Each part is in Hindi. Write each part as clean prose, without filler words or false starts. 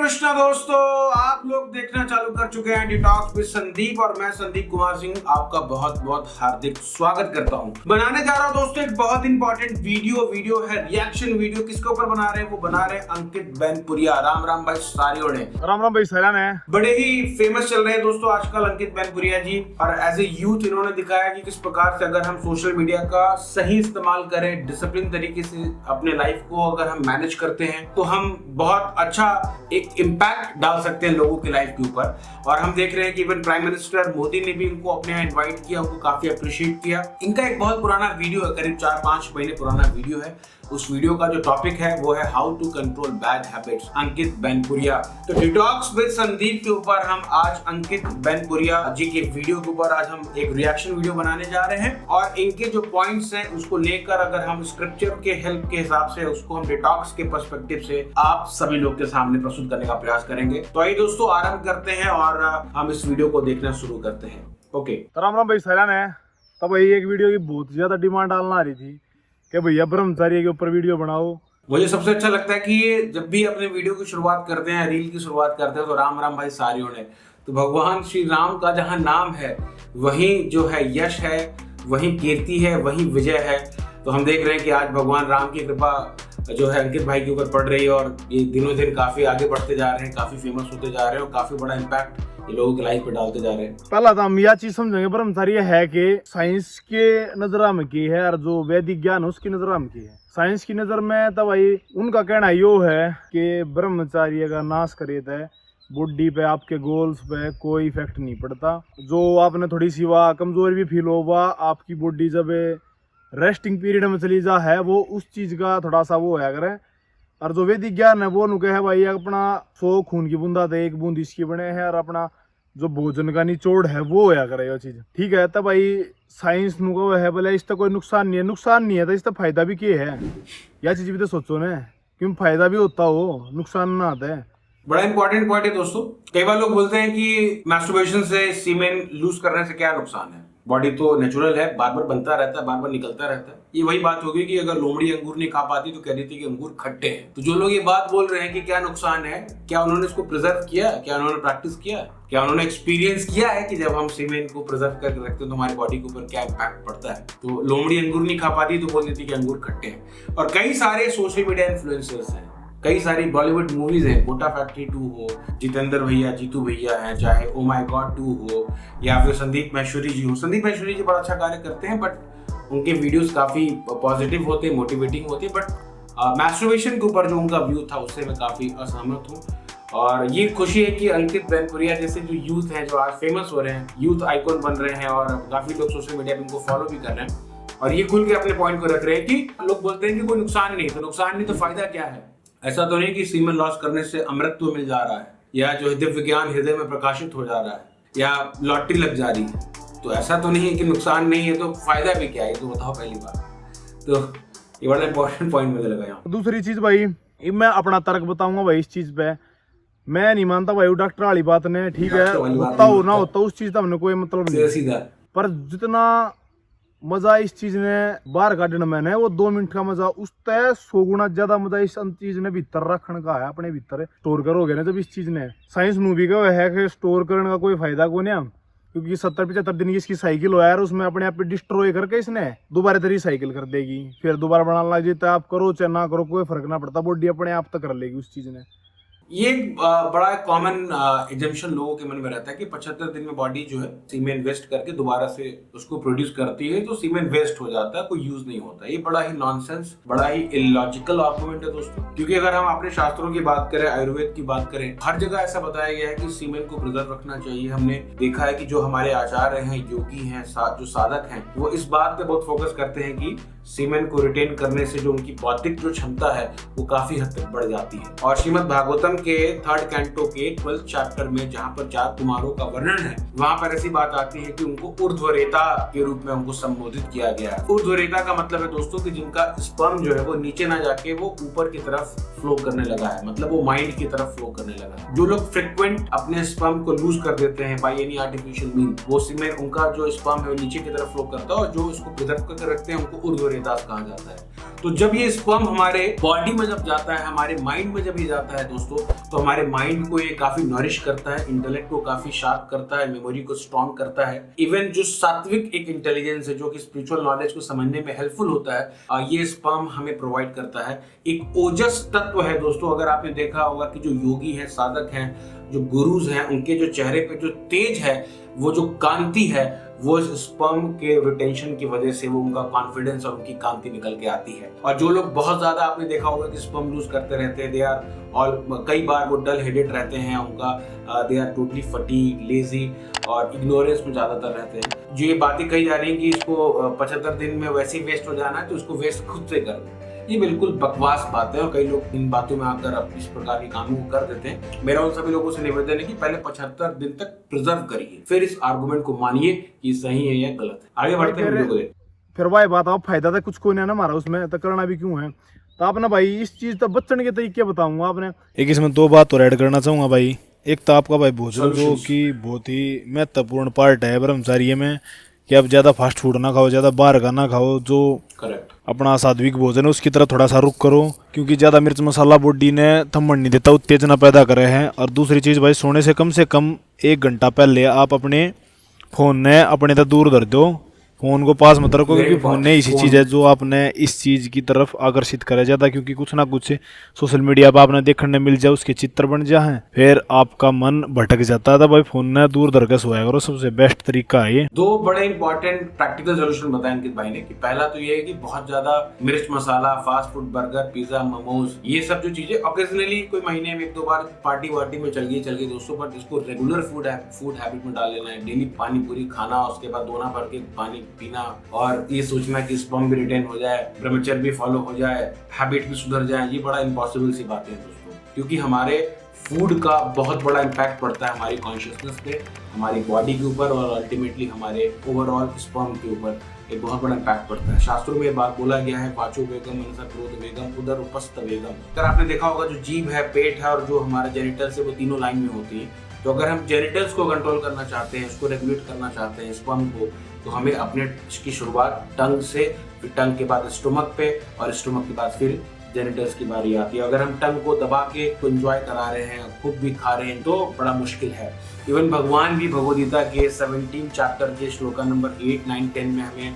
कृष्णा दोस्तों, आप लोग देखना चालू कर चुके हैं डिटॉक्स विद संदीप और मैं संदीप कुमार सिंह आपका बहुत बहुत हार्दिक स्वागत करता हूं। बनाने जा रहा हूं दोस्तों एक बहुत इंपॉर्टेंट वीडियो है रिएक्शन वीडियो। किसके ऊपर बना रहे हैं? वो बना रहे हैं अंकित बैनपुरिया। राम राम भाई सारियों ने। राम राम भाई सैलान है। बड़े ही फेमस चल रहे हैं दोस्तों आजकल अंकित बैनपुरिया जी, और एज ए यूथ इन्होंने दिखाया कि किस प्रकार से अगर हम सोशल मीडिया का सही इस्तेमाल करें, डिसिप्लिन तरीके से अपने लाइफ को अगर हम मैनेज करते हैं तो हम बहुत अच्छा एक इम्पैक्ट डाल सकते हैं लोगों की लाइफ के ऊपर। और हम देख रहे हैं कि इवन प्राइम मिनिस्टर मोदी ने भी उनको अपने यहाँ इन्वाइट किया, उनको काफी अप्रिशिएट किया। इनका एक बहुत पुराना वीडियो है, करीब 4-5 महीने पुराना वीडियो है। उस वीडियो का जो टॉपिक है वो है how to control bad habits, Ankit Bainpuriya. तो डिटॉक्स विद संदीप के ऊपर हम आज अंकित बैनपुरिया जी के वीडियो के ऊपर आज हम एक रिएक्शन वीडियो बनाने जा रहे हैं, और इनके जो पॉइंट्स हैं उसको लेकर अगर हम स्क्रिप्चर के हेल्प के हिसाब से उसको हम डिटॉक्स के पर्सपेक्टिव से आप सभी लोग के सामने प्रस्तुत करने का प्रयास करेंगे। तो आइए दोस्तों आरंभ करते हैं और हम इस वीडियो को देखना शुरू करते हैं। ओके, राम राम भाई सैलान है। तब भाई एक वीडियो की बहुत ज्यादा डिमांड डालना आ रही थी कि भैया ब्रह्मचारी के ऊपर वीडियो बनाओ। मुझे सबसे अच्छा लगता है कि ये जब भी अपने वीडियो की शुरुआत करते हैं, रील की शुरुआत करते हैं, तो राम राम भाई सारियों ने। तो भगवान श्री राम का जहाँ नाम है वहीं जो है यश है, वहीं कीर्ति है, वहीं विजय है। तो हम देख रहे हैं कि आज भगवान राम की कृपा जो है अंकित भाई के ऊपर पड़ रही है, और ये दिनों दिन काफी आगे बढ़ते जा रहे हैं, काफी फेमस होते जा रहे हैं और काफी बड़ा इम्पैक्ट ये लोगों की लाइफ पे डालते जा रहे हैं। पहला तो हम यह चीज समझेंगे ब्रह्मचारी है कि साइंस के नजर में की है और जो वैदिक ज्ञान है उसकी नजर में की है। साइंस की नजर में तो भाई उनका कहना यो है कि ब्रह्मचार्य का नाश करे थे बॉडी पे, आपके गोल्स पे कोई इफेक्ट नहीं पड़ता। जो आपने थोड़ी सी वह कमजोरी भी फील होगा, आपकी बॉडी जब रेस्टिंग पीरियड में चली जा है, वो उस चीज का थोड़ा सा वो है करे। और जो वैदिक ज्ञान है वो नुके है भाई अपना 100 खून की बूंदा थे, एक बूंद इसकी बने हैं, और अपना जो भोजन का निचोड़ है वो होया करे ये चीज। ठीक है, तब भाई साइंस नुको है बोले इसका कोई नुकसान नहीं है तो इसका फायदा भी क्या है, यह चीज भी तो सोचो ना, क्यों फायदा भी होता हो नुकसान ना आता है। बड़ा इंपॉर्टेंट पॉइंट है दोस्तों। कई बार लोग बोलते हैं कि मैस्टरबेशन से सीमेन लूज करने से क्या नुकसान है, बॉडी तो नेचुरल है, बार बार बनता रहता है, बार बार निकलता रहता है। ये वही बात होगी कि अगर लोमड़ी अंगूर नहीं खा पाती तो कह रही थी कि अंगूर खट्टे हैं। तो जो लोग ये बात बोल रहे हैं कि क्या नुकसान है, क्या उन्होंने इसको प्रिजर्व किया, क्या उन्होंने प्रैक्टिस किया, क्या उन्होंने एक्सपीरियंस किया है कि जब हम सीमेन को प्रिजर्व करके रखते हैं तो हमारी बॉडी के ऊपर क्या इम्पैक्ट पड़ता है। तो लोमड़ी अंगूर नहीं खा पाती तो बोल देती कि अंगूर खट्टे हैं। और कई सारे सोशल मीडिया इन्फ्लुएंसर्स हैं, कई सारी बॉलीवुड मूवीज हैं, कोटा फैक्ट्री 2 हो, जितेंद्र भैया, जीतू भैया हैं, चाहे ओ माय गॉड 2 हो, या फिर संदीप महेश्वरी जी हो। संदीप महेश्वरी जी बड़ा अच्छा कार्य करते हैं, बट उनके वीडियोस काफी पॉजिटिव होते हैं, मोटिवेटिंग होते हैं। बट मैस्टरबेशन के ऊपर जो उनका व्यू था उससे मैं काफी असहमत हूँ। और ये खुशी है कि अंकित बैनपुरिया जैसे जो यूथ हैं, जो आज फेमस हो रहे हैं, यूथ आइकॉन बन रहे हैं, और काफी लोग सोशल मीडिया पे उनको फॉलो भी कर रहे हैं, और ये खुल के अपने पॉइंट को रख रहे हैं कि लोग बोलते हैं कि कोई नुकसान नहीं, तो नुकसान नहीं तो फायदा क्या है। ऐसा तो नहीं कि सीमेन लॉस करने से अमृतत्व मिल जा रहा है, या जो दिव्य ज्ञान हृदय में प्रकाशित हो जा रहा है, या लॉटरी लग जा रही है। तो ऐसा तो नहीं है कि नुकसान नहीं है तो फायदा भी क्या है, तो बताओ पहली बात। तो ये बड़ा इंपॉर्टेंट पॉइंट मुझे लगा यहाँ। दूसरी चीज भाई, मैं अपना तर्क बताऊंगा भाई इस चीज पे। मैं नहीं मानता भाई डॉक्टर वाली बात ने, ठीक है, होता हो ना होता उस चीज का हमने कोई मतलब नहीं, सीधा। पर जितना मजा इस चीज ने बाहर काटने में है वो 2 मिनट का मजा, उस तय 100 गुना ज्यादा मजा इस चीज ने भीतर रखने का है, अपने भीतर स्टोर करोगे ना। जब इस चीज ने साइंस मूवी का है कि स्टोर करने का कोई फायदा को नहीं, क्योंकि 70-75 दिन की इसकी साइकिल हो यार, उसमें अपने आप डिस्ट्रॉय करके इसने दोबारा तरी साइकिल कर देगी, फिर दोबारा बनाना लग जाता है। आप करो चाहे ना करो कोई फर्क ना पड़ता, बॉडी अपने आप तक कर लेगी उस चीज ने। ये बड़ा कॉमन एजम्पशन लोगों के मन में रहता है कि 75 दिन में बॉडी जो है सीमेन वेस्ट करके दोबारा से उसको प्रोड्यूस करती है, तो सीमेन वेस्ट हो जाता है, कोई यूज नहीं होता। ये बड़ा ही नॉनसेंस, बड़ा ही इलॉजिकल आर्गुमेंट है दोस्तों। क्योंकि अगर हम अपने शास्त्रों की बात करें, आयुर्वेद की बात करें, हर जगह ऐसा बताया गया है कि सीमेन को प्रिजर्व रखना चाहिए। हमने देखा है कि जो हमारे आचार्य हैं, योगी हैं, जो साधक हैं, वो इस बात पे बहुत फोकस करते हैं कि सीमेन को रिटेन करने से जो उनकी बौद्धिक जो क्षमता है वो काफी हद तक बढ़ जाती है। और श्रीमद् भागवतम के 3rd कैंटो के 12th चैप्टर में जहाँ पर 4 कुमारों का वर्णन है, वहां पर ऐसी बात आती है कि उनको ऊर्ध्वरेता के रूप में उनको संबोधित किया गया है। ऊर्ध्वरेता का मतलब है दोस्तों कि जिनका स्पर्म जो है वो नीचे ना जाके वो ऊपर की तरफ फ्लो करने लगा है, मतलब वो माइंड की तरफ फ्लो करने लगा है। जो लोग फ्रिक्वेंट अपने स्पर्म को लूज कर देते हैं बाय एनी आर्टिफिशियल मीन, वो सीमेन उनका जो स्पर्म है वो नीचे की तरफ फ्लो करता है, और जो इसको प्रिजर्व करके रखते हैं उनको ऊर्ध्वरेता कहा जाता है। तो जब ये स्पर्म हमारे बॉडी में जब जाता है, हमारे माइंड में जब ये जाता है दोस्तों, तो हमारे माइंड को ये काफी नरिश करता है, इंटेलेक्ट को काफी शार्प करता है, मेमोरी को स्ट्रॉन्ग करता है। इवन जो सात्विक एक इंटेलिजेंस है जो कि स्पिरिचुअल नॉलेज को समझने में हेल्पफुल होता है, ये स्पर्म हमें प्रोवाइड करता है। एक ओजस तत्व है दोस्तों, अगर आपने देखा होगा कि जो योगी है, साधक हैं, जो गुरुज हैं, उनके जो चेहरे पे जो तेज है, वो जो कांति है, वो इस स्पर्म के रिटेंशन की वजह से वो उनका कॉन्फिडेंस और उनकी कांति निकल के आती है। और जो लोग बहुत ज्यादा, आपने देखा होगा कि स्पर्म लूज करते रहते हैं, दे आर और कई बार वो डल हेडेड रहते हैं, उनका they are totally fatigue, lazy और इग्नोरेंस में ज्यादातर रहते हैं। जो ये बातें कही जा रही है कि इसको 75 दिन में वैसे ही वेस्ट हो जाना है, तो उसको वेस्ट खुद से कर दो, ये बिल्कुल बकवास बात है और कई लोग इन बातों में आकर अब इस प्रकार के कामों को कर देते हैं। मेरा उन सभी लोगों से निवेदन है कि पहले 75 दिन तक प्रिजर्व करिए, फिर इस आर्गुमेंट को मानिए कि सही है या गलत है। आगे बढ़ते हैं वीडियो को देखते। फिर भाई बात आओ, फायदा तो कुछ कोई नहीं ना हमारा उसमें, तो करना भी क्यों है। तो आपने भाई इस चीज तो बचने के तरीके बताऊंगा आपने। एक इसमें दो बात और ऐड करना चाहूंगा भाई। एक तो आपका भाई भोजन जो कि बहुत ही महत्वपूर्ण पार्ट है ब्रह्मचार्य में, कि आप ज्यादा फास्ट फूड ना खाओ, ज्यादा बाहर का ना खाओ, जो करेक्ट अपना सात्विक भोजन है उसकी तरफ थोड़ा सा रुख करो, क्योंकि ज्यादा मिर्च मसाला बॉडी ने थम्मन नहीं देता, उत्तेजना पैदा करे हैं। और दूसरी चीज भाई, सोने से कम 1 घंटा पहले आप अपने फोन ने अपने तक दूर धर दो, फोन को पास मत रखो, क्योंकि फोन ने ऐसी चीज है जो आपने इस चीज की तरफ आकर्षित करे जाता है। क्योंकि कुछ ना कुछ सोशल मीडिया पर आपने देखने मिल जाए, उसके चित्र बन जाए, फिर आपका मन भटक जाता है। तो भाई फोन ने दूर धर के सोया करो, सबसे बेस्ट तरीका है ये। दो बड़े इंपॉर्टेंट प्रैक्टिकल सोल्यूशन बताए अंकित भाई ने कि पहला तो ये है कि बहुत ज्यादा मिर्च मसाला, fast food, burger, pizza, momos, ये सब जो चीजें ऑकेजनली कोई महीने में 1-2 बार पार्टी वार्टी में चल गई दोस्तों, पर इसको रेगुलर फूड हैबिट में डाल लेना है। डेली पानी पूरी खाना, उसके बाद दोना भर के पानी पीना, और ये सोचना कि स्पर्म भी रिटेन हो जाए, ब्रह्मचर्य भी फॉलो हो जाए, हैबिट भी सुधर जाए, ये बड़ा इम्पॉसिबल सी बात है दोस्तों। क्योंकि हमारे फूड का बहुत बड़ा इम्पैक्ट पड़ता है हमारी कॉन्शियसनेस पे, हमारी बॉडी के ऊपर और अल्टीमेटली हमारे ओवरऑल स्पर्म के ऊपर एक बहुत बड़ा इम्पैक्ट पड़ता है। शास्त्रों में बात बोला गया है, पाचो वेगम मनसा क्रोध वेगम उदर उपस्थ वेगम। अगर आपने देखा होगा, जो जीभ है, पेट है और जो हमारा जेनिटल्स है, वो तीनों लाइन में होती है। तो अगर हम जेनिटल्स को कंट्रोल करना चाहते हैं, उसको रेगुलेट करना चाहते हैं, स्पर्म को, तो हमें अपने की शुरुआत टंग से, फिर टंग के बाद स्टोमक पे, और स्टोमक के बाद फिर जेनिटल्स की बारी आती है। अगर हम टंग को दबा के एंजॉय करा रहे हैं, खूब भी खा रहे हैं, तो बड़ा मुश्किल है। इवन भगवान भी भगवद गीता के 17 चैप्टर के श्लोका नंबर 8, 9, 10 में हमें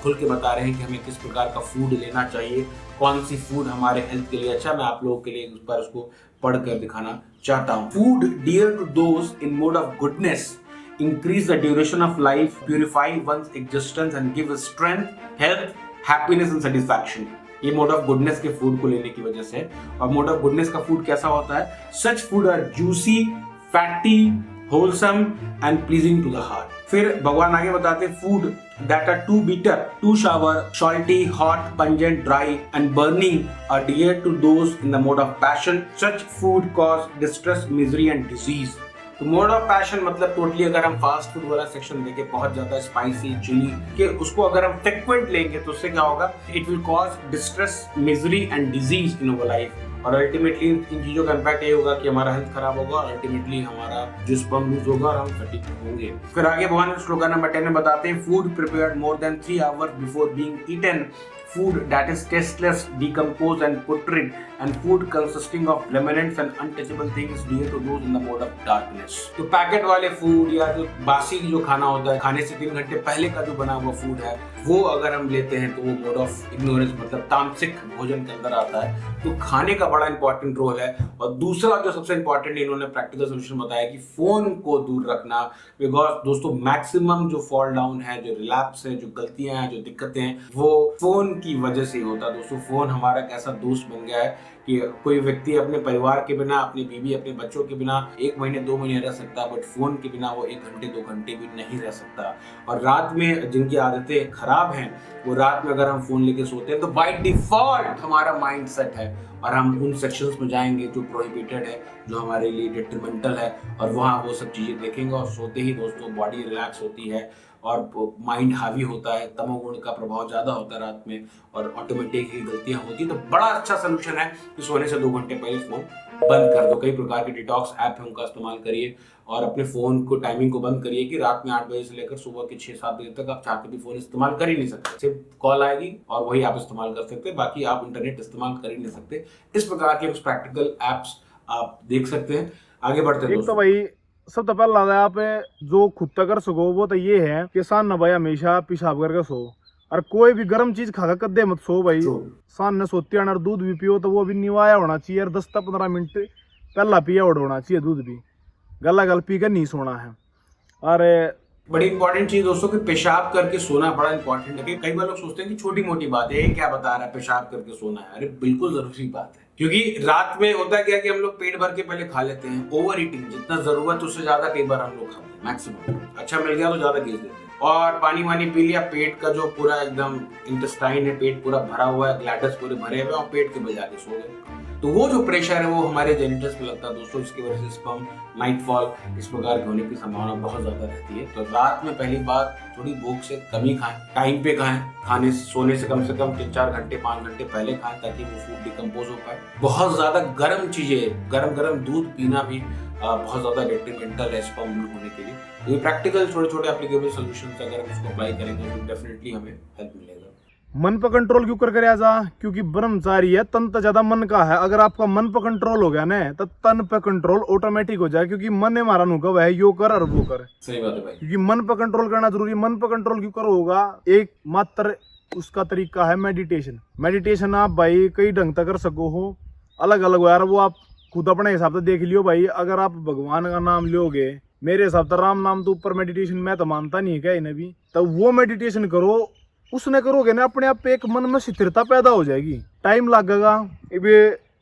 खुल के बता रहे हैं कि हमें किस प्रकार का फूड लेना चाहिए, कौन सी फूड हमारे हेल्थ के लिए अच्छा। मैं आप लोगों के लिए उस पर उसको पढ़ कर दिखाना चाहता हूँ। Food dear to those in mode of goodness increase the duration of life, purify one's existence and give strength, health, happiness and satisfaction। ये मोड ऑफ गुडनेस के फूड को लेने की वजह से। और मोड ऑफ गुडनेस का फूड कैसा होता है? Such food are juicy, fatty, wholesome and pleasing to the heart. फिर भगवान आगे बताते, food that are too bitter, too sour, salty, hot, pungent, dry and burning are dear to those in the mode of passion. Such food cause distress, misery and disease। तो मोड ऑफ पैशन मतलब टोटली अगर हम फास्ट फूड वाला सेक्शन देखें, बहुत ज्यादा स्पाइसी, चिली के, उसको अगर हम फ्रिक्वेंट लेंगे तो उससे क्या होगा? It will cause distress, misery and disease in our life. और अल्टीमेटली इन चीजों का इम्पैक्ट ये होगा कि हमारा हेल्थ खराब होगा और अल्टीमेटली हमारा जो स्पर्म लूज होगा और हम फटीग होंगे। फिर आगे भगवान श्लोका नंबर 10 में बताते हैं, food prepared more than 3 hours before being eaten, food that is tasteless, decomposed and putrid, and food consisting of remnants and untouchable things dear to those in the mode of darkness। तो पैकेट वाले फूड या जो बासी जो खाना होता है, खाने से 3 घंटे पहले का जो बना हुआ फूड है, वो अगर हम लेते हैं तो वो मोड ऑफ इग्नोरेंस मतलब तामसिक भोजन के अंदर आता है। तो खाने का बड़ा इंपॉर्टेंट रोल है। और दूसरा जो सबसे इंपॉर्टेंट इन्होंने प्रैक्टिकल सोल्यूशन बताया कि फोन को दूर रखना, बिकॉज दोस्तों मैक्सिमम जो फॉल डाउन है, जो रिलैप्स है, जो गलतियां हैं, जो दिक्कतें हैं, वो फोन की वजह से होता है दोस्तों। फोन हमारा कैसा दोस्त बन गया है कि कोई व्यक्ति अपने परिवार के बिना, अपनी बीवी, अपने बच्चों के बिना 1 महीने 2 महीने रह सकता, बट फोन के बिना वो 1 घंटे 2 घंटे भी नहीं रह सकता। और रात में जिनकी आदतें खराब हैं, वो रात में अगर हम फोन लेके सोते हैं तो बाय डिफॉल्ट हमारा माइंड सेट है और हम उन सेक्शंस में जाएंगे जो प्रोहिबिटेड है, जो हमारे लिए डिट्रीमेंटल है, और वहाँ वो सब चीजें देखेंगे। और सोते ही दोस्तों बॉडी रिलैक्स होती है और माइंड हावी होता है, तमोगुण का प्रभाव ज्यादा होता है रात में, और ऑटोमेटिक ही गलतियां होती है। तो बड़ा अच्छा सोल्यूशन है कि सोने से 2 घंटे पहले फोन बंद कर दो। कई प्रकार के डिटॉक्स ऐप है, उनका इस्तेमाल करिए और अपने फोन को टाइमिंग को बंद करिए कि रात में 8 बजे से लेकर सुबह के 6-7 बजे तक आप चाहते भी फोन इस्तेमाल कर ही नहीं सकते। सिर्फ कॉल आएगी और वही आप इस्तेमाल कर सकते, बाकी आप इंटरनेट इस्तेमाल कर ही नहीं सकते। इस प्रकार के कुछ प्रैक्टिकल एप्स आप देख सकते हैं। आगे बढ़ते हैं एक तो भाई सबसे पहला आप जो खुद तक कर सको वो तो ये है कि सान न भाई हमेशा पेशाब करके सो, और कोई भी गर्म चीज खाकर कद्दे मत सो भाई। सान ने सोती आना दूध भी पियो तो वो भी निवाया होना चाहिए, और 10-15 मिनट पहला पिया होना चाहिए दूध भी, गला गल पी कर नहीं सोना है। और बड़ी इंपॉर्टेंट चीज दोस्तों कि पेशाब करके सोना बड़ा इंपॉर्टेंट है। कई बार लोग सोचते हैं कि छोटी मोटी बात है, ये क्या बता रहा है पेशाब करके सोना है। अरे बिल्कुल जरूरी बात है, क्योंकि रात में होता क्या कि हम लोग पेट भर के पहले खा लेते हैं, ओवर ईटिंग, जितना जरूरत उससे ज्यादा कई बार हम लोग खाते हैं, मैक्सिमम अच्छा मिल गया तो ज्यादा खींच देते हैं, और पानी वानी पी लिया, पेट का जो पूरा एकदम इंटेस्टाइन है, पेट पूरा भरा हुआ है, ग्लैडस पूरे भरे हुए और पेट के बजा के सो गए, तो वो जो प्रेशर है वो हमारे जेनिटल्स पे लगता है दोस्तों। इसकी वजह से स्पर्म नाइटफॉल इस प्रकार के होने की संभावना बहुत ज्यादा रहती है। तो रात में पहली बात थोड़ी भूख से कम ही खाएं, टाइम पे खाएं, खाने सोने से कम 3-4 घंटे 5 घंटे पहले खाएं ताकि वो फूड डिकम्पोज हो पाए। बहुत ज्यादा गर्म चीजें, गरम दूध पीना भी बहुत ज्यादा डेट्रीमेंटल है स्पर्म लूज होने के लिए। ये प्रैक्टिकल छोटे छोटे एप्लीकेबल सॉल्यूशंस अगर हम उसको अप्लाई करेंगे तो डेफिनेटली हमें हेल्प मिलेगा। मन पर कंट्रोल क्यों कर आजा, क्योंकि ब्रह्मचारी है, तन तो ज्यादा मन का है। अगर आपका मन पर कंट्रोल हो गया ना तो तन पे कंट्रोल ऑटोमेटिक हो जाए, क्योंकि मन ने मारा नुका है यो कर और वो कर। सही बात है भाई, क्योंकि मन पर कंट्रोल करना जरूरी। मन पर कंट्रोल क्यों कर होगा, एक मात्र उसका तरीका है मेडिटेशन। मेडिटेशन आप भाई कई ढंग तक कर सको हो, अलग अलग हो यार, वो आप खुद अपने हिसाब से देख लियो भाई। अगर आप भगवान का नाम लोगे, मेरे हिसाब से राम नाम तो ऊपर मेडिटेशन मैं तो मानता नहीं है क्या इन्हें भी, तो वो मेडिटेशन करो, उसने करोगे ना अपने आप पे एक मन में स्थिरता पैदा हो जाएगी। टाइम लगेगा।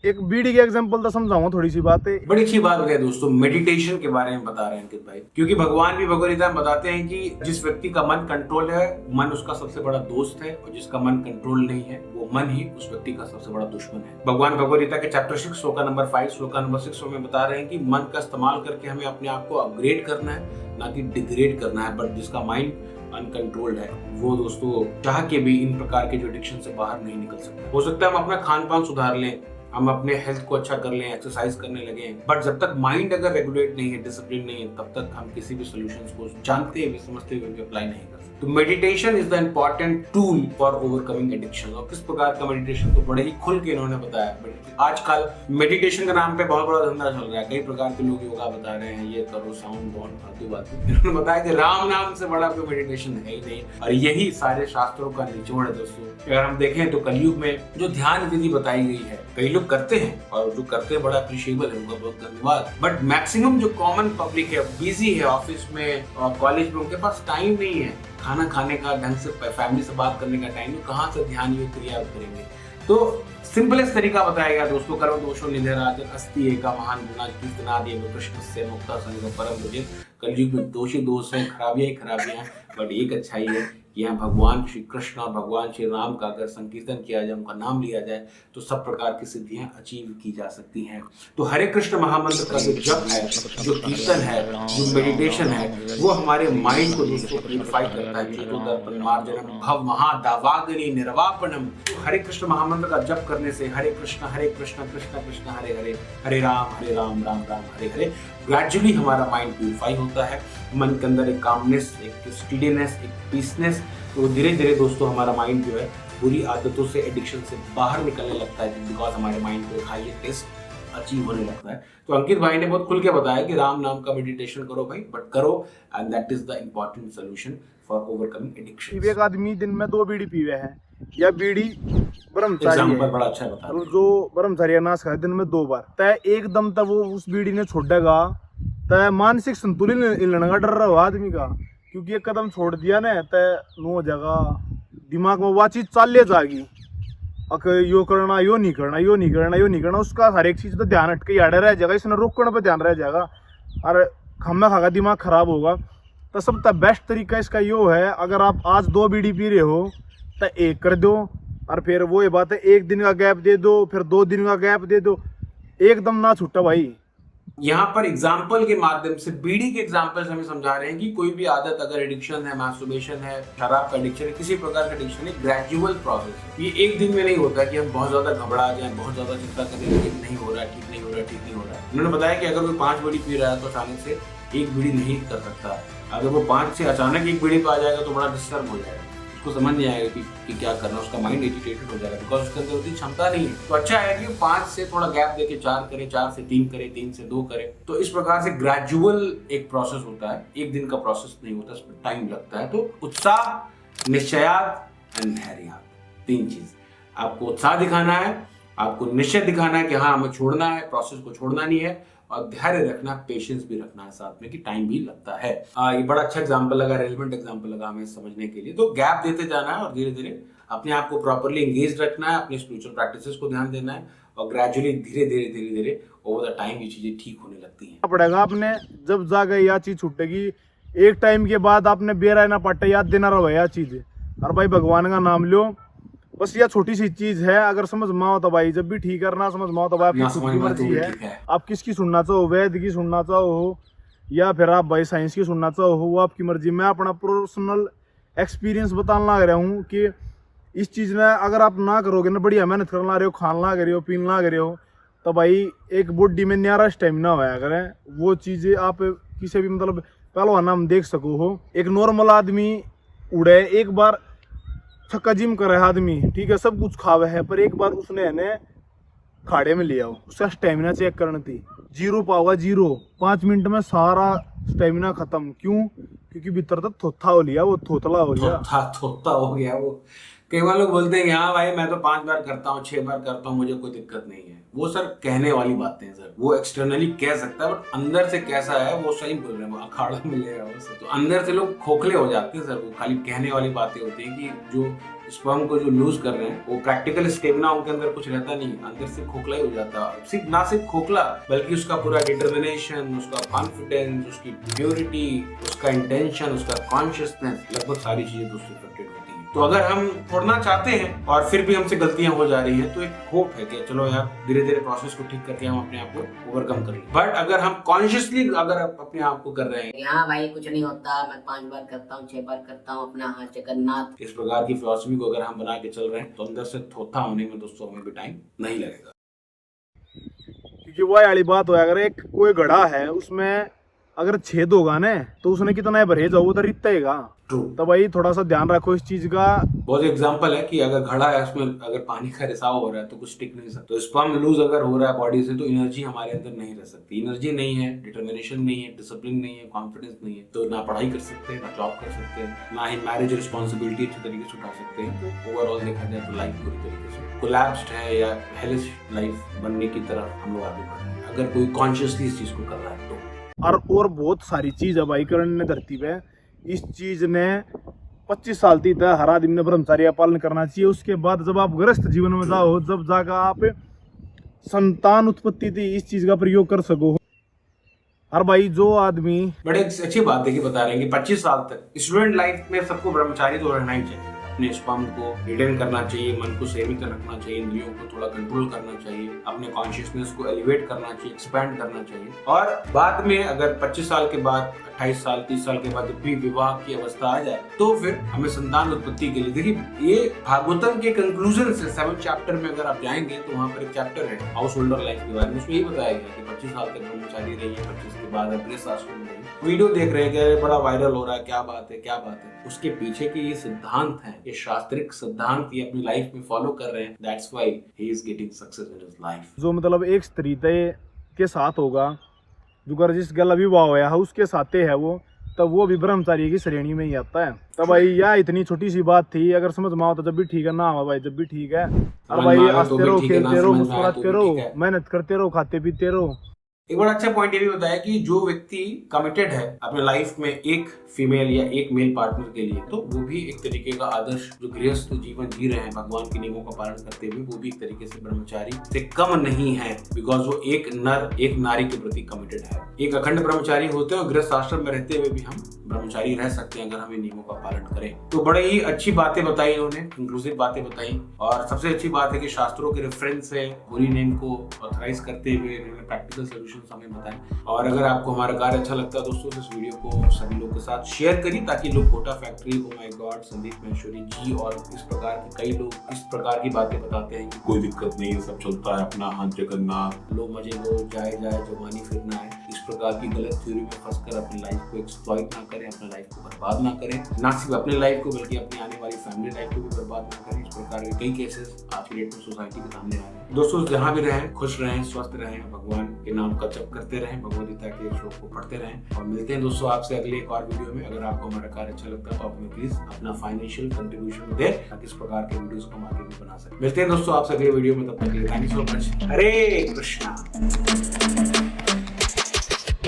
एक बीड़ी के एग्जांपल तो समझाऊंगा थोड़ी सी बात है। बड़ी अच्छी बात है दोस्तों, मेडिटेशन के बारे में बता रहे हैं अंकित भाई, क्योंकि भगवान भी भगवद गीता में बताते हैं कि जिस व्यक्ति का मन कंट्रोल है, मन उसका सबसे बड़ा दोस्त है, और जिसका मन कंट्रोल नहीं है वो मन ही उस व्यक्ति का सबसे बड़ा दुश्मन है। भगवान भगवद गीता के chapter 6 shloka number 5 shloka number 6 में बता रहे हैं कि मन का इस्तेमाल करके हमें अपने आप को अपग्रेड करना है, ना कि डिग्रेड करना है। बट जिसका माइंड अनकंट्रोल्ड है वो दोस्तों चाह के भी इन प्रकार के जो एडिक्शन से बाहर नहीं निकल सकता। हो सकता है हम अपना खान पान सुधार लें, हम अपने हेल्थ को अच्छा कर लें, एक्सरसाइज करने लगे, बट जब तक माइंड अगर रेगुलेट नहीं है, डिसिप्लिन नहीं है, तब तक हम किसी भी सॉल्यूशंस को जानते हुए समझते हुए भी अप्लाई नहीं कर सकते। तो meditation is the important tool for overcoming addiction. और किस प्रकार का मेडिटेशन, तो बड़े ही खुल के इन्होंने बताया। आजकल मेडिटेशन के नाम पे बहुत बड़ा धंधा चल रहा है, कई प्रकार के लोग योगा बता रहे हैं, ये करो, साउंड बॉन्ड, फालतू बातें। इन्होंने बताया कि राम नाम से बड़ा कोई मेडिटेशन है ही नहीं, और यही सारे शास्त्रों का निचोड़ है दोस्तों। अगर हम देखें तो कलयुग में जो ध्यान विधि बताई गई है, कई लोग करते हैं और जो करते हैं बड़ा अप्रिशिएबल है, उनका बहुत धन्यवाद। बट मैक्सिमम जो कॉमन पब्लिक है बिजी है, ऑफिस में और कॉलेज में, उनके पास टाइम नहीं है खाना खाने का, ढंग से फैमिली से बात करने का टाइम, कहाँ से ध्यान योग क्रिया करेंगे। तो सिंपलेस्ट तरीका बताया गया दोस्तों, कर्म दोषो निधराज अस्ति एका महान गुणा कीर्तनादि कृष्ण से मुक्ता संग परम भजे। कलयुग में दोष है, खराबियां ही खराबियां हैं, बट एक अच्छाई है, यहाँ भगवान श्री कृष्ण और भगवान श्री राम का अगर संकीर्तन किया जाए, उनका नाम लिया जाए, तो सब प्रकार की सिद्धियां अचीव की जा सकती हैं। तो हरे कृष्ण महामंत्र का जो जप है, जो कीर्तन है, जो मेडिटेशन है, वो हमारे माइंड को दोस्तों प्यूरिफाई करता है। चतुर्दर्पण मार्जनम भव महादावाग्नि निर्वापनम। हरे कृष्ण महामंत्र का जप करने से हरे कृष्ण कृष्ण कृष्ण हरे हरे, हरे राम राम राम हरे हरे, ग्रेजुअली हमारा माइंड प्यूरिफाई होता है। मन के अंदर एक कामनेस, एक स्टीडीनेस, एक पीसनेस, तो धीरे धीरे दोस्तों हमारा माइंड जो है बुरी आदतों से, एडिक्शन से बाहर निकलने लगता है, बिकॉज हमारे माइंड को हाई टेस्ट अचीव होने लगता है। तो अंकित भाई ने बहुत खुल के बताया कि राम नाम का मेडिटेशन करो भाई, बट करो, and that is the important solution for overcoming addiction. एक आदमी दिन में 2 बीड़ी पीवे है, या बीड़ी ब्रह्मचारी है, बड़ा अच्छा बता, जो ब्रह्मचारी नाश खाए दिन में 2 बार, तय एकदम तक वो उस बीड़ी ने छोड़ेगा, तय मानसिक संतुलन हिलने का डर रहा आदमी का, क्योंकि एक कदम छोड़ दिया ना तय नो जगह दिमाग में वो चीज चाले जाएगी, यो करना, यो नहीं करना, यो नहीं करना, यो नहीं करना, उसका हर एक चीज तो ध्यान हटके याद रह जाएगा, इसने रोकने पे ध्यान रह जाएगा, और खामा खागा दिमाग खराब होगा। तो सबसे बेस्ट तरीका इसका यो है, अगर आप आज 2 बीड़ी पी रहे हो तो 1 कर दो, और फिर वो ये बात है 1 दिन का गैप दे दो, फिर 2 दिन का गैप दे दो, एकदम ना छूटा भाई। यहाँ पर एग्जाम्पल के माध्यम से, बीड़ी के एग्जाम्पल से हमें समझा रहे हैं कि कोई भी आदत अगर एडिक्शन है, मास्टरबेशन है, शराब का एडिक्शन है, किसी प्रकार का एडिक्शन है, ग्रेजुअल प्रोसेस है। ये एक दिन में नहीं होता कि हम बहुत ज्यादा घबरा जाएं, बहुत ज्यादा चिंता करें कि नहीं हो रहा, ठीक नहीं हो रहा, ठीक नहीं हो रहा। उन्होंने बताया कि अगर कोई 5 बीड़ी पी रहा है तो अचानक से 1 बीड़ी नहीं कर सकता। अगर वो 5 से अचानक 1 बीड़ी पे आ जाएगा तो बड़ा डिस्टर्ब हो जाएगा, उसको समझ नहीं आएगा कि क्या करना, उसका माइंड एजिटेटेड हो जाएगा, बिकॉज उसके अंदर उतनी क्षमता नहीं है। तो अच्छा है कि 5 से थोड़ा गैप देके 4 करे, 4 से 3 करे, 3 से 2 करे। तो इस प्रकार से ग्रेजुअल एक प्रोसेस होता है, एक दिन का प्रोसेस नहीं होता, इसमें टाइम लगता है। तो उत्साह, निश्चयात एंड धैर्यात, 3 चीज। आपको उत्साह दिखाना है, आपको निश्चय दिखाना है कि हाँ हमें छोड़ना है, प्रोसेस को छोड़ना नहीं है, और धैर्य रखना, पेशेंस भी रखना है साथ में कि टाइम भी लगता है। ये बड़ा अच्छा एग्जांपल लगा, रेलेवेंट एग्जांपल लगा हमें समझने के लिए। तो गैप देते जाना है और धीरे धीरे अपने आप को प्रॉपर्ली एंगेज रखना है, अपने स्पिरिचुअल प्रैक्टिसेस को ध्यान देना है, और ग्रेजुअली धीरे धीरे ओवर द टाइम ये चीजें ठीक होने लगती हैं। पड़ेगा आपने जब जाके यह चीज छूटेगी, एक टाइम के बाद आपने बेरा ना पट्टे याद देना रहो यह चीज। और भाई भगवान का नाम लो, बस यह छोटी सी चीज है, अगर समझ में आओ तो भाई जब भी ठीक करना, समझ में आओ तो भाई आपकी खुद की मर्जी है। आप किसकी सुनना चाहो, वैद्य की सुनना चाहो या फिर आप भाई साइंस की सुनना चाहो, वो आपकी मर्जी। मैं अपना पर्सनल एक्सपीरियंस बताने लग रहा हूँ कि इस चीज में अगर आप ना करोगे ना, बढ़िया मेहनत करना रहे हो, खाना कर रहे हो, पीना कर रहे हो, तो भाई एक बॉडी में न्यारा स्टेमिना होया करें। वो चीजें आप किसी भी मतलब पहलवान हम देख सको हो। एक नॉर्मल आदमी उड़े, एक बार छक्का जिम करे आदमी, ठीक है, सब कुछ खावे है, पर एक बार उसने है खाड़े में लिया हो, उसका स्टेमिना चेक करनी थी, 0 पावा 0, 5 मिनट में सारा स्टेमिना खत्म। क्यों? क्योंकि भीतर तक थोथा हो लिया, वो थोथला हो लिया, थोथा हो गया वो। कई बार लोग बोलते हैं कि हाँ भाई मैं तो 5 बार करता हूँ, 6 बार करता हूँ, मुझे कोई दिक्कत नहीं है। वो सर कहने वाली बातें हैं सर, वो एक्सटर्नली कह सकता है, बट अंदर से कैसा है वो सही बोल रहे हैं, वो अखाड़ा मिलेगा उससे। तो अंदर से लोग खोखले हो जाते हैं सर, वो खाली कहने वाली बातें होती हैं कि जो स्पर्म को जो लूज कर रहे हैं वो प्रैक्टिकल स्टेमिना उनके अंदर कुछ रहता नहीं, अंदर से खोखला ही हो जाता है। सिर्फ ना सिर्फ खोखला, बल्कि उसका पूरा डिटर्मिनेशन, उसका कॉन्फिडेंस, उसकी प्योरिटी, उसका इंटेंशन, उसका कॉन्शियसनेस, लगभग सारी चीजें दूसरी अफेक्टेड होती हैं। तो अगर हम छोड़ना चाहते हैं और फिर भी हमसे गलतियां हो जा रही हैं, तो एक होप है कि चलो यार धीरे धीरे प्रोसेस को ठीक करके हम अपने आप को ओवरकम कर लें। बट अगर हम कॉन्शियसली अगर अपने आप को कर रहे हैं, हाँ भाई कुछ नहीं होता, मैं 5 बार करता हूँ, 6 बार करता हूँ, अपना हाथ जगन्नाथ, इस प्रकार की फिलॉसफी को अगर हम बना के चल रहे हैं, तो अंदर से थोथा होने में दोस्तों हमें भी टाइम नहीं लगेगा। क्योंकि वो वाली बात हो, अगर एक कोई घड़ा है उसमें अगर छेद होगा ना, तो उसने कितना भरे जाओ वो तो रितेगा। तो भाई थोड़ा सा ध्यान रखो इस चीज का। बहुत एग्जांपल है कि अगर घड़ा है उसमें अगर पानी का रिसाव हो रहा है तो कुछ टिक नहीं सकता। तो स्पर्म लूज अगर हो रहा है बॉडी से, तो एनर्जी हमारे अंदर नहीं रह सकती। एनर्जी नहीं है, डिटर्मिनेशन नहीं है, डिसिप्लिन नहीं है, कॉन्फिडेंस नहीं है, तो ना पढ़ाई कर सकते हैं, ना जॉब कर सकते हैं, ना ही मैरिज रिस्पॉन्सिबिलिटी अच्छे तरीके से उठा सकते हैं। तो ओवरऑल देखा जाए तो लाइफ पूरी तरीके से कोलैप्स्ड है या हेलिश लाइफ बनने की तरफ हम लोग आगे बढ़ रहे हैं, अगर कोई कॉन्शियसली इस चीज को कर रहा है तो। और बहुत सारी चीज है भाई करण ने धरती पे, इस चीज ने 25 साल तक हर आदमी ने ब्रह्मचर्य पालन करना चाहिए। उसके बाद जब आप गृहस्थ जीवन में जाओ, जब जाकर आप संतान उत्पत्ति थी इस चीज का प्रयोग कर सको। और भाई जो आदमी, बड़े अच्छी बात है कि बता रहे हैं कि 25 साल तक स्टूडेंट लाइफ में सबको ब्रह्मचारी तो रहना ही चाहिए। अपने स्पर्म को रिटेन करना चाहिए, मन को सीमित रखना चाहिए, इंद्रियों को थोड़ा कंट्रोल करना चाहिए, अपने कॉन्शियसनेस को एलिवेट करना चाहिए, एक्सपैंड करना चाहिए। और बाद में अगर 25 साल के बाद, 28 साल, 30 साल के बाद जब भी विवाह की अवस्था आ जाए, तो फिर हमें संतान उत्पत्ति के लिए, देखिए ये भागवतम के कंक्लूजन से 7th चैप्टर में अगर आप जाएंगे तो वहाँ पर एक चैप्टर है हाउस होल्डर लाइफ के बारे में। उसमें यही बताया गया कि 25 साल तक ब्रह्मचारी रहिए, 25 के बाद आप गृहस्थ आश्रम में रहिए। वीडियो देख रहे हैं कि बड़ा वायरल हो रहा है, क्या बात है, क्या बात है। उसके पीछे के ये सिद्धांत है, ये शास्त्रिक सिद्धांत ये अपनी लाइफ में फॉलो कर रहे हैं। That's why he is getting success in his life. जो मतलब एक स्त्री के साथ होगा, जो जिस गल विवाह होया है उसके साथ है वो, तब वो भी ब्रह्मचारी की श्रेणी में ही आता है। तब भाई यह इतनी छोटी सी बात थी, अगर समझ में आओ तो जब भी ठीक है, ना आओ भाई जब भी ठीक है। और भाई हंसते रहो, खेलते रहो, मुस्कुराते रहो, मेहनत करते रहो, खाते पीते रहो। एक बड़ा अच्छा पॉइंट ये भी बताया कि जो व्यक्ति कमिटेड है अपने लाइफ में एक फीमेल या एक मेल पार्टनर के लिए, तो वो भी एक तरीके का आदर्श जो गृहस्थ जीवन जी रहे हैं भगवान के नियमों का पालन करते हुए, वो भी एक तरीके से ब्रह्मचारी से कम नहीं है, बिकॉज वो एक नर एक नारी के प्रति कमिटेड है। एक अखंड ब्रह्मचारी होते हैं और गृहस्थ आश्रम में रहते हुए भी हम ब्रह्मचारी रह सकते हैं अगर हम इन नियमों का पालन करें। तो बड़े ही अच्छी बातें बताई इन्होंने, इंक्लूसिव बातें बताई, और सबसे अच्छी बात है कि शास्त्रों के रेफरेंस से होली नेम को ऑथराइज करते हुए इन्होंने प्रैक्टिकल सोल्यूशन हमें बताए। और अगर आपको हमारा कार्य अच्छा लगता है दोस्तों, तो इस वीडियो को सभी लोग के साथ शेयर करिए, ताकि लोग Kota factory, oh my god, Sandeep Maheshwari ji और इस प्रकार के कई लोग इस प्रकार की बातें बताते हैं कि कोई दिक्कत नहीं, सब चलता है, अपना हाथ जगन्नाथ, लो मजे लो, जाए जवानी फिरना है, इस प्रकार की गलत थ्योरी में फंसकर अपनी लाइफ को एक्सप्लॉइट ना करें, अपनी लाइफ को बर्बाद ना करें, ना सिर्फ अपनी लाइफ को बल्कि अपनी आने वाली फैमिली लाइफ को भी बर्बाद ना करें। इस प्रकार के कई केसेस आज की डेट में सोसाइटी के सामने आ रहे हैं। दोस्तों जहाँ भी रहें, खुश रहें, स्वस्थ रहें, भगवान के नाम का जप करते रहें, भगवद गीता के श्लोक को पढ़ते रहें, और मिलते हैं दोस्तों आपसे अगले एक और वीडियो में। अगर आपको हमारा कार्य अच्छा लगता है तो आप हमें प्लीज अपना फाइनेंशियल कंट्रीब्यूशन दें, ताकि इस प्रकार के वीडियोस को हम आगे भी बना सकें। मिलते हैं दोस्तों आपसे अगले वीडियो में, तब तक के लिए थैंक यू सो मच। हरे कृष्णा।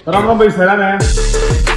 राम राम भाई, सलाम है।